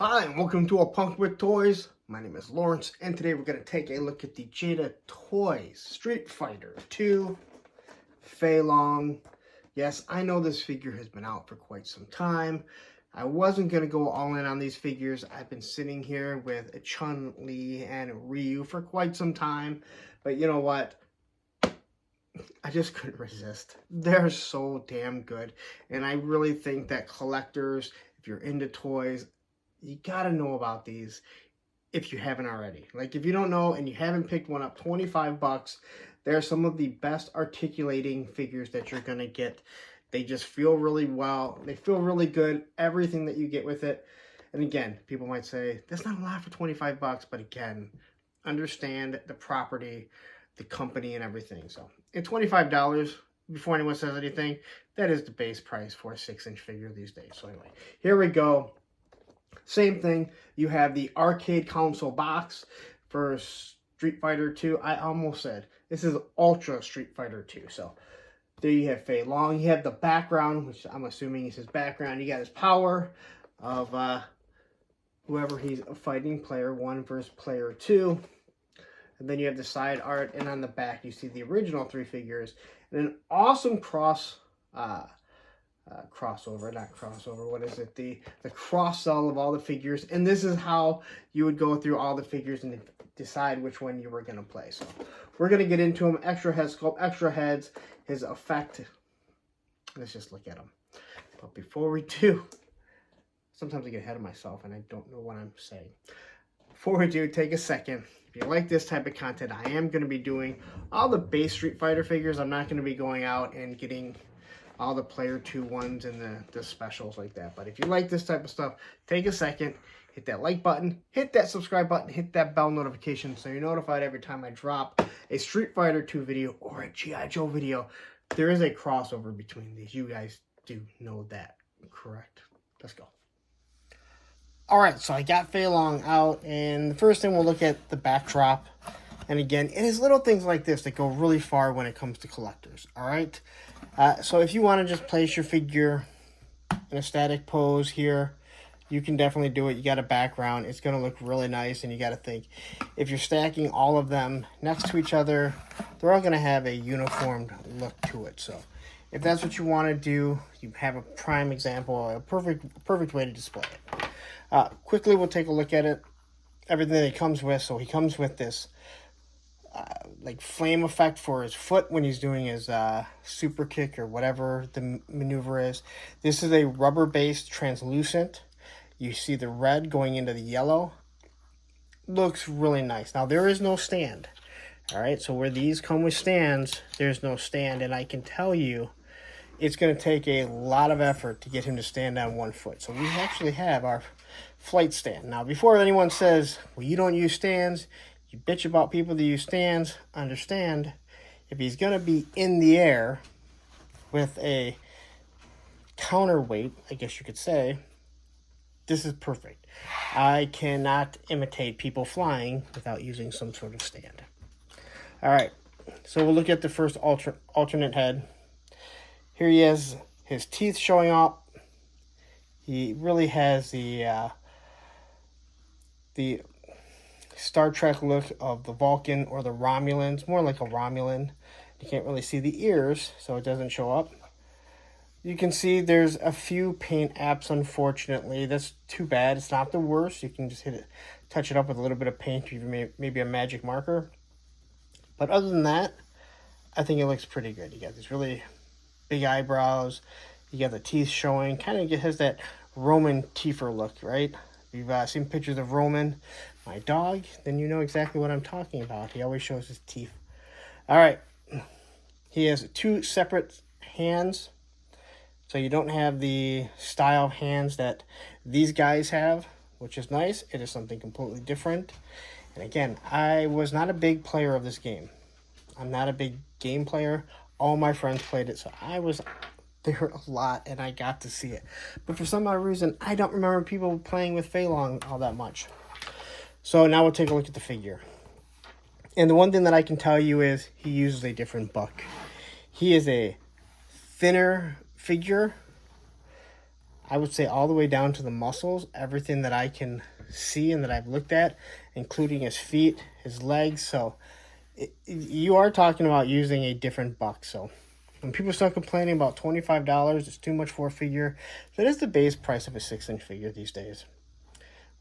Hi, and welcome to A Punk with Toys. My name is Lawrence, and today we're going to take a look at the Jada Toys Street Fighter 2 Fei Long. Yes, I know this figure has been out for quite some time. I wasn't going to go all in on these figures. I've been sitting here with Chun-Li and Ryu for quite some time, but you know what? I just couldn't resist. They're so damn good, and I really think that collectors, if you're into toys, you gotta know about these if you haven't already. Like, if you don't know and you haven't picked one up, 25 bucks. They're some of the best articulating figures that you're gonna get. They just feel really well. They feel really good. Everything that you get with it. And again, people might say, that's not a lot for 25 bucks. But again, understand the property, the company, and everything. So, at $25, before anyone says anything, that is the base price for a 6-inch figure these days. So anyway, here we go. Same thing, you have the arcade console box for Street Fighter 2. I almost said, this is Ultra Street Fighter 2. So, there you have Fei Long. You have the background, which I'm assuming is his background. You got his power of whoever he's fighting, player 1 versus player 2. And then you have the side art, and on the back you see the original 3 figures. And an awesome what is it, the cross-sell of all the figures. And this is how you would go through all the figures and decide which one you were going to play. So we're going to get into them. Extra head sculpt, extra heads, his effect. Let's just look at them. But before we do, sometimes I get ahead of myself and I don't know what I'm saying. Before we do, take a second. If you like this type of content, I am going to be doing all the base Street Fighter figures. I'm not going to be going out and getting all the player 2 ones and the specials like that. But if you like this type of stuff, take a second, hit that like button, hit that subscribe button, hit that bell notification so you're notified every time I drop a Street Fighter 2 video or a G.I. Joe video. There is a crossover between these. You guys do know that, correct? Let's go. Alright, so I got Fei Long out, and the first thing we'll look at the backdrop. And again, it is little things like this that go really far when it comes to collectors, alright? So if you want to just place your figure in a static pose here, you can definitely do it. You got a background. It's going to look really nice, and you got to think, if you're stacking all of them next to each other, they're all going to have a uniformed look to it. So if that's what you want to do, you have a prime example, a perfect way to display it. Quickly, we'll take a look at it, everything that he comes with. So he comes with this like flame effect for his foot when he's doing his super kick or whatever the maneuver is. This is a rubber-based translucent. You see the red going into the yellow. Looks really nice. Now, there is no stand. All right, so where these come with stands, there's no stand. And I can tell you, it's going to take a lot of effort to get him to stand on one foot. So we actually have our flight stand. Now, before anyone says, well, you don't use stands, you bitch about people that use stands, understand, if he's going to be in the air with a counterweight, I guess you could say, this is perfect. I cannot imitate people flying without using some sort of stand. All right, so we'll look at the first alternate head. Here he has his teeth showing up. He really has the Star Trek look of the Vulcan or the Romulans, more like a Romulan. You can't really see the ears, so it doesn't show up. You can see there's a few paint apps, unfortunately. That's too bad. It's not the worst. You can just touch it up with a little bit of paint, or maybe a magic marker. But other than that, I think it looks pretty good. You got these really big eyebrows. You got the teeth showing. Kind of has that Roman Tiefer look, right? If you've seen pictures of Roman, my dog, then you know exactly what I'm talking about. He always shows his teeth. All right. He has 2 separate hands. So you don't have the style of hands that these guys have, which is nice. It is something completely different. And again, I was not a big player of this game. I'm not a big game player. All my friends played it, so I was there a lot, and I got to see it. But for some odd reason, I don't remember people playing with Fei Long all that much. So now we'll take a look at the figure. And the one thing that I can tell you is he uses a different buck. He is a thinner figure. I would say all the way down to the muscles, everything that I can see and that I've looked at, including his feet, his legs. So you are talking about using a different buck. So when people start complaining about $25, it's too much for a figure. That is the base price of a 6-inch figure these days.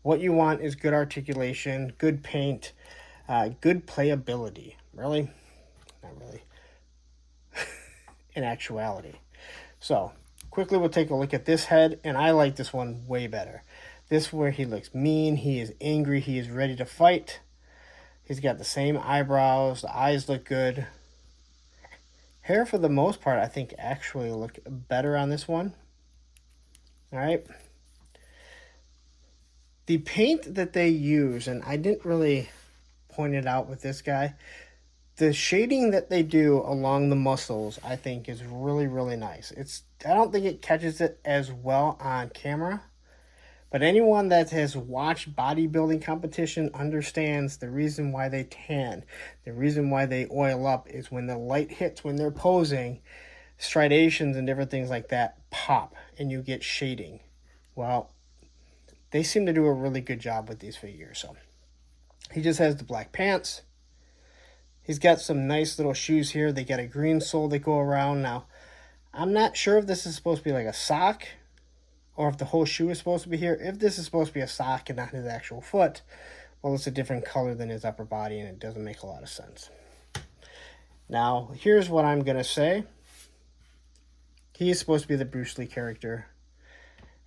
What you want is good articulation, good paint, good playability. Really? Not really. In actuality. So, quickly we'll take a look at this head, and I like this one way better. This where he looks mean, he is angry, he is ready to fight. He's got the same eyebrows, the eyes look good. Hair, for the most part, I think actually look better on this one. Alright. The paint that they use, and I didn't really point it out with this guy, the shading that they do along the muscles, I think, is really, really nice. I don't think it catches it as well on camera, but anyone that has watched bodybuilding competition understands the reason why they tan, the reason why they oil up is when the light hits, when they're posing, striations and different things like that pop, and you get shading. Well, they seem to do a really good job with these figures. So he just has the black pants. He's got some nice little shoes here. They got a green sole that go around. Now, I'm not sure if this is supposed to be like a sock or if the whole shoe is supposed to be here. If this is supposed to be a sock and not his actual foot, well, it's a different color than his upper body, and it doesn't make a lot of sense. Now, here's what I'm going to say. He is supposed to be the Bruce Lee character.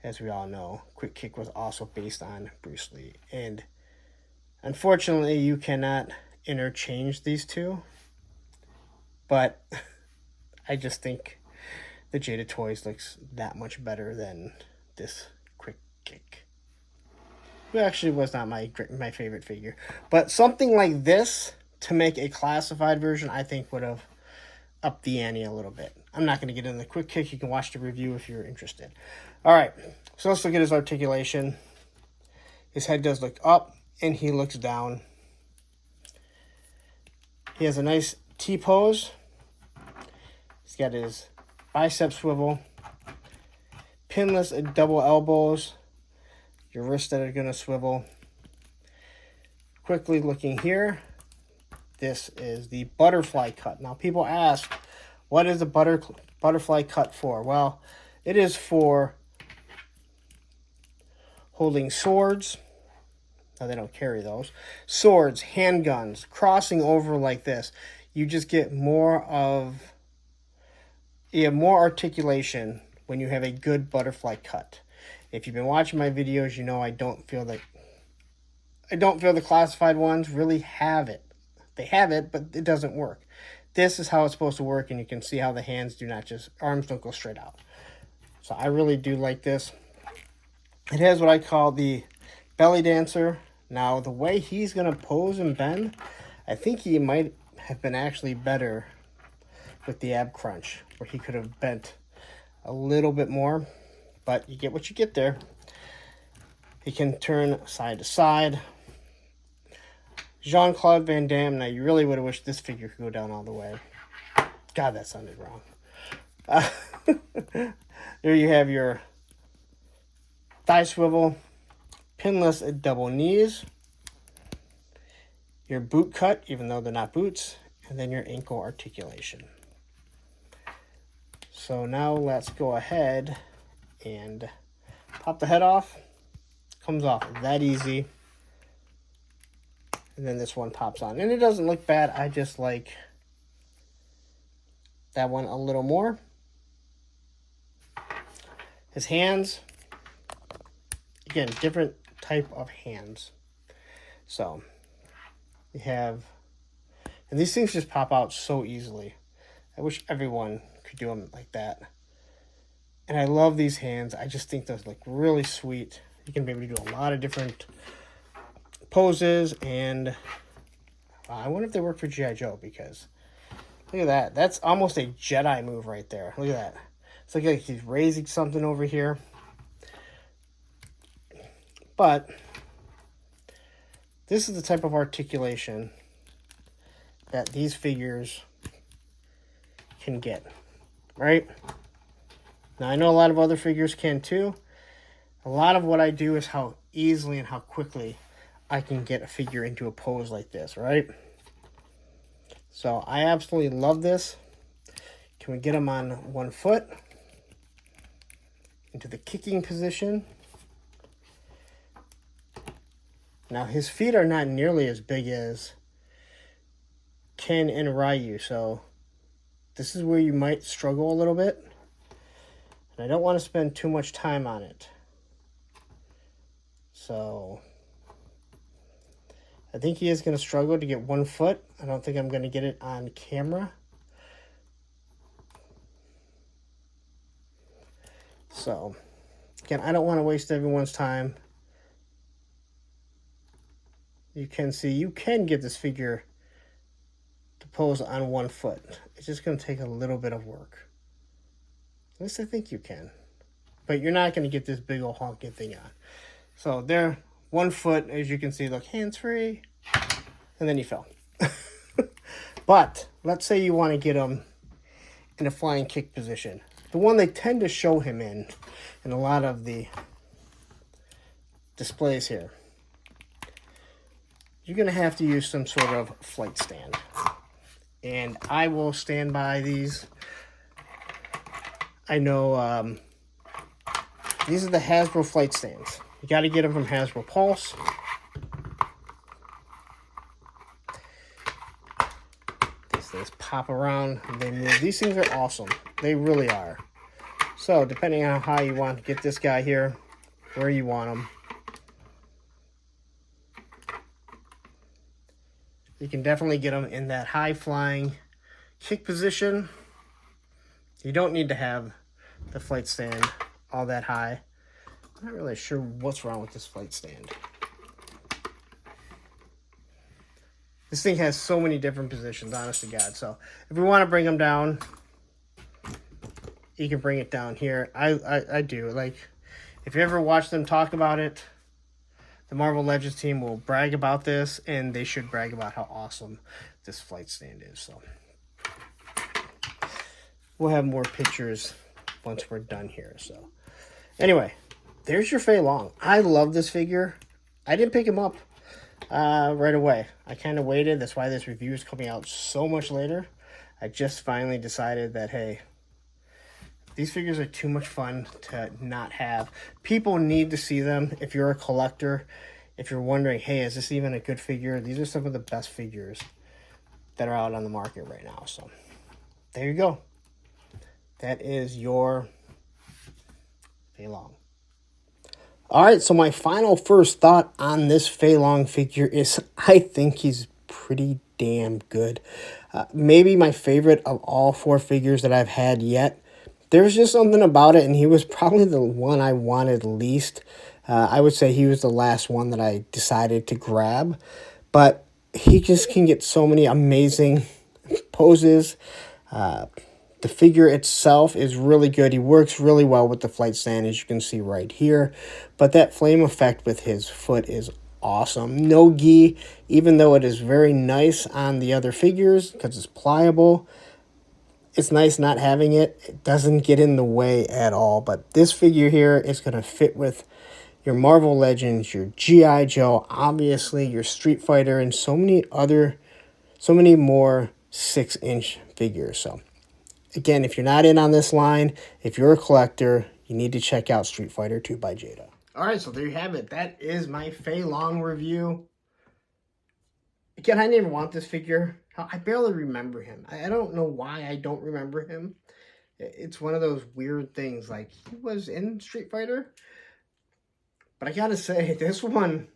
As we all know, Quick Kick was also based on Bruce Lee. And unfortunately, you cannot interchange these two, but I just think the Jada Toys looks that much better than this Quick Kick. It actually was not my favorite figure, but something like this to make a classified version, I think would have upped the ante a little bit. I'm not going to get into the Quick Kick. You can watch the review if you're interested. All right, so let's look at his articulation. His head does look up, and he looks down. He has a nice T-pose. He's got his bicep swivel, pinless and double elbows, your wrists that are going to swivel. Quickly looking here, this is the butterfly cut. Now, people ask, what is the butterfly cut for? Well, it is for holding swords. Now, they don't carry those. Swords, handguns, crossing over like this. You just get more articulation when you have a good butterfly cut. If you've been watching my videos, you know I don't feel the classified ones really have it. They have it, but it doesn't work. This is how it's supposed to work, and you can see how the hands arms don't go straight out. So I really do like this. It has what I call the belly dancer. Now, the way he's going to pose and bend, I think he might have been actually better with the ab crunch, where he could have bent a little bit more, but you get what you get there. He can turn side to side. Jean-Claude Van Damme. Now, you really would have wished this figure could go down all the way. God, that sounded wrong. There you have your thigh swivel, pinless at double knees, your boot cut, even though they're not boots, and then your ankle articulation. So now let's go ahead and pop the head off. Comes off that easy. And then this one pops on. And it doesn't look bad. I just like that one a little more. His hands. Again, different type of hands. So, you have... And these things just pop out so easily. I wish everyone could do them like that. And I love these hands. I just think those look really sweet. You can be able to do a lot of different poses, and I wonder if they work for G.I. Joe, because look at that. That's almost a Jedi move right there. Look at that. It's like he's raising something over here. But this is the type of articulation that these figures can get, right? Now, I know a lot of other figures can too, a lot of what I do is how easily and how quickly I can get a figure into a pose like this, right? So I absolutely love this. Can we get him on 1 foot? Into the kicking position. Now his feet are not nearly as big as Ken and Ryu, so this is where you might struggle a little bit. And I don't want to spend too much time on it. So I think he is going to struggle to get 1 foot. I don't think I'm going to get it on camera. So, again, I don't want to waste everyone's time. You can see you can get this figure to pose on 1 foot. It's just going to take a little bit of work. At least I think you can. But you're not going to get this big old honking thing on. So there, 1 foot, as you can see, look, hands-free. And then he fell. But let's say you want to get him in a flying kick position. The one they tend to show him in a lot of the displays here. You're going to have to use some sort of flight stand. And I will stand by these. I know these are the Hasbro flight stands. You got to get them from Hasbro Pulse. These things pop around. They move. These things are awesome. They really are. So, depending on how you want to get this guy here, where you want him, you can definitely get him in that high-flying kick position. You don't need to have the flight stand all that high. I'm not really sure what's wrong with this flight stand. This thing has so many different positions, honest to God. So, if we want to bring him down, you can bring it down here. I do. Like, if you ever watch them talk about it, the Marvel Legends team will brag about this, and they should brag about how awesome this flight stand is. So we'll have more pictures once we're done here. So anyway, there's your Fei Long. I love this figure. I didn't pick him up right away. I kind of waited. That's why this review is coming out so much later. I just finally decided that, hey, these figures are too much fun to not have. People need to see them. If you're a collector, if you're wondering, hey, is this even a good figure? These are some of the best figures that are out on the market right now. So there you go. That is your Fei Long. All right, so my final first thought on this Fei Long figure is I think he's pretty damn good. Maybe my favorite of all 4 figures that I've had yet. There's just something about it, and he was probably the one I wanted least. I would say he was the last one that I decided to grab. But he just can get so many amazing poses. The figure itself is really good. He works really well with the flight stand, as you can see right here. But that flame effect with his foot is awesome. No gi, even though it is very nice on the other figures because it's pliable. It's nice not having it. It doesn't get in the way at all. But this figure here is going to fit with your Marvel Legends, your G.I. Joe, obviously your Street Fighter, and so many more 6-inch figures. So, again, if you're not in on this line, if you're a collector, you need to check out Street Fighter 2 by Jada. All right, so there you have it. That is my Fei Long review. Again, I didn't want this figure. I barely remember him. I don't know why I don't remember him. It's one of those weird things. Like, he was in Street Fighter. But I gotta say, this one,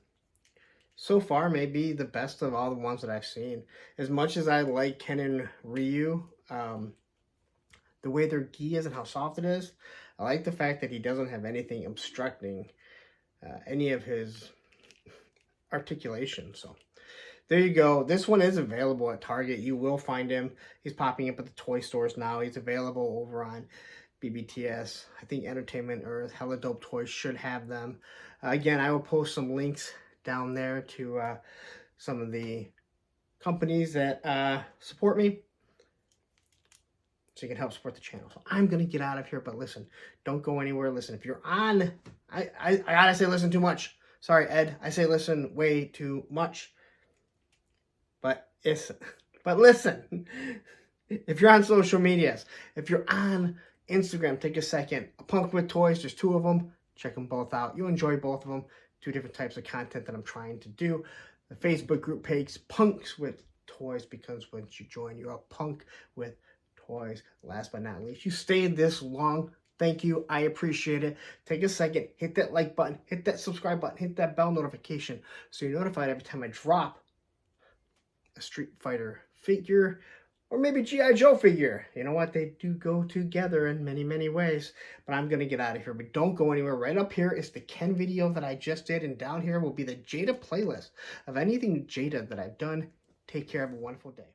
so far, may be the best of all the ones that I've seen. As much as I like Ken and Ryu, the way their gi is and how soft it is, I like the fact that he doesn't have anything obstructing any of his articulation. So there you go. This one is available at Target. You will find him. He's popping up at the toy stores now. He's available over on BBTS. I think Entertainment Earth, Hella Dope Toys should have them. Again, I will post some links down there to some of the companies that support me. so you can help support the channel. So I'm going to get out of here, but listen, don't go anywhere. Listen, if you're on, I gotta say listen too much. Sorry, Ed, I say listen way too much. But listen, if you're on social medias, if you're on Instagram, take a second. A Punk with Toys, there's 2 of them. Check them both out. You'll enjoy both of them. 2 different types of content that I'm trying to do. The Facebook group page, Punks with Toys, because once you join, you're a punk with toys. Last but not least, you stayed this long. Thank you. I appreciate it. Take a second, hit that like button, hit that subscribe button, hit that bell notification so you're notified every time I drop a Street Fighter figure or maybe G.I. Joe figure. You know what? They do go together in many, many ways. But I'm going to get out of here. But don't go anywhere. Right up here is the Ken video that I just did. And down here will be the Jada playlist of anything Jada that I've done. Take care. Have a wonderful day.